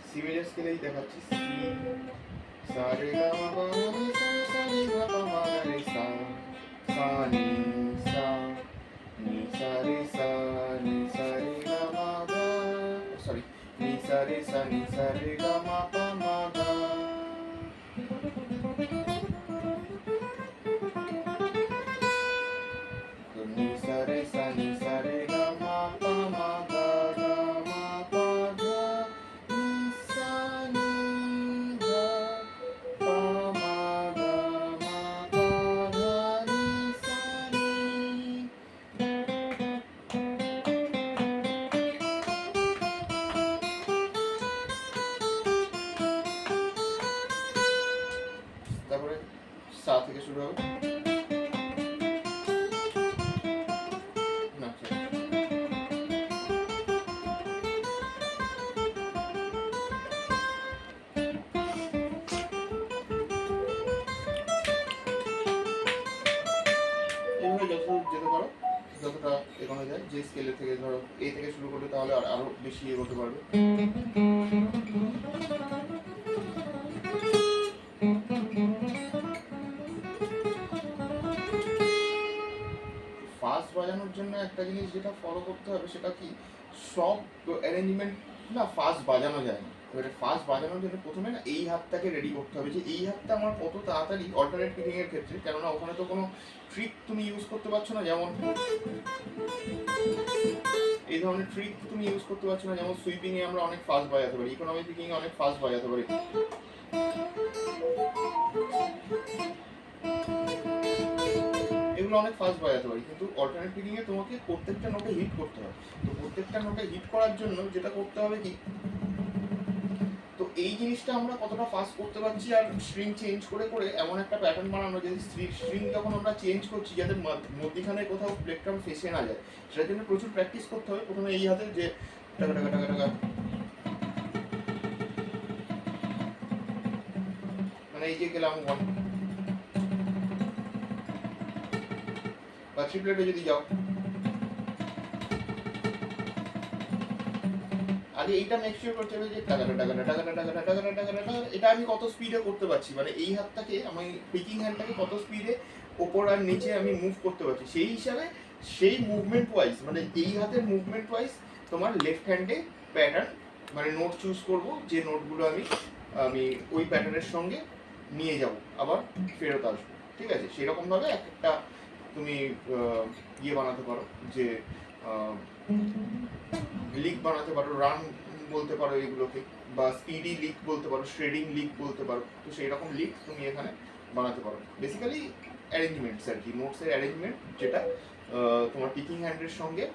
C major স্কেলেই দেখাচ্ছি। C সা রে গা মা পা মা রে সা সা রে গা পা মা গা রে সা সা নি সা নি সা রে সা নি সা রে গা মা গা, সরি, নি সা রে সা নি সা রে গা মা পা মা গা। তো নি সা রে সা নি সা রে গা মা পা মা গা গা মা পা গা নি সা নি গা পা মা গা মা পা গা নি সা নি। তারপরে সা থেকে শুরু হবে না, এইভাবে যতদূর যেতে পারো, যতটা এগোনো যায়। যে স্কেলের থেকে ধরো এ থেকে শুরু করলে তাহলে আরো বেশি এগোতে পারবে। ফাস্ট বাজানোর জন্য একটা জিনিস যেটা ফলো করতে হবে সেটা কি, সব অ্যারেঞ্জমেন্ট না ফাস্ট বাজানো যায় না। এবারে ফাস্ট বাজানোর জন্য প্রথমে না এই হাতটাকে রেডি করতে হবে, যে এই হাতটা আমার কত তাড়াতাড়ি অল্টারনেট পিকিং এর ক্ষেত্রে, কেননা ওখানে তো কোনো ট্রিক তুমি ইউজ করতে পারছো না, যেমন এই ধরনের ট্রিক তুমি ইউজ করতে পারছো না, যেমন সুইপিং এ আমরা অনেক ফাস্ট বাজাতে পারি, ইকোনমি পিকিং এ অনেক ফাস্ট বাজাতে পারি। এগুলো অনেক ফাস্ট বাজাতে পারি, কিন্তু অল্টারনেট পিকিং এ তোমাকে প্রত্যেকটা নোটে হিট করতে হবে। তো প্রত্যেকটা নোটে হিট করার জন্য যেটা করতে হবে কি, তো এই জিনিসটা আমরা কতটা ফাস্ট করতে পারছি, আর স্ট্রিং চেঞ্জ করে করে এমন একটা প্যাটার্ন বানানো, যে স্ট্রিং যখন আমরা চেঞ্জ করছি যাতে মধ্যিখানে কোথাও প্লেটফর্ম ফেসে না যায়, সেটার জন্য প্রচুর প্র্যাকটিস করতে হবে। প্রথমে এই হাতে যে টাকা টাকা টাকা টাকা, মানে এই যে গেলাম ওয়ান বা ট্রিপলেটে যদি যাও, আগে এইটা মেক শিওর করতে হবে যে টাকাটা টাকাটা টাকাটা টাকাটা টাকাটা টাকাটা টাকাটা, এটা আমি কত স্পিডে করতে পারছি, মানে এই হাতটাকে আমি পিকিং হ্যান্ডটাকে কত স্পিডে ওপর আর নিচে আমি মুভ করতে পারছি, সেই হিসাবে সেই মুভমেন্ট ওয়াইজ, মানে এই হাতের মুভমেন্ট ওয়াইজ তোমার লেফট হ্যান্ডে প্যাটার্ন, মানে নোট চুজ করব, যে নোটগুলো আমি আমি ওই প্যাটার্নের সঙ্গে নিয়ে যাব, আবার ফেরত আসবো। ঠিক আছে, সেরকমভাবে একটা তুমি ইয়ে বানাতে পারো, যে লিক বানাতে পারো, রান বলতে পারো এগুলোকে, বা স্পিডি লিক বলতে পারো, শ্রেডিং লিক বলতে পারো। তো সেই রকম লিক তুমি এখানে বানাতে পারো। বেসিক্যালি অ্যারেঞ্জমেন্টস আর কি, নোটসের অ্যারেঞ্জমেন্ট, যেটা তোমার পিকিং হ্যান্ডের সঙ্গে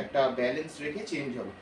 একটা ব্যালেন্স রেখে চেঞ্জ হবে।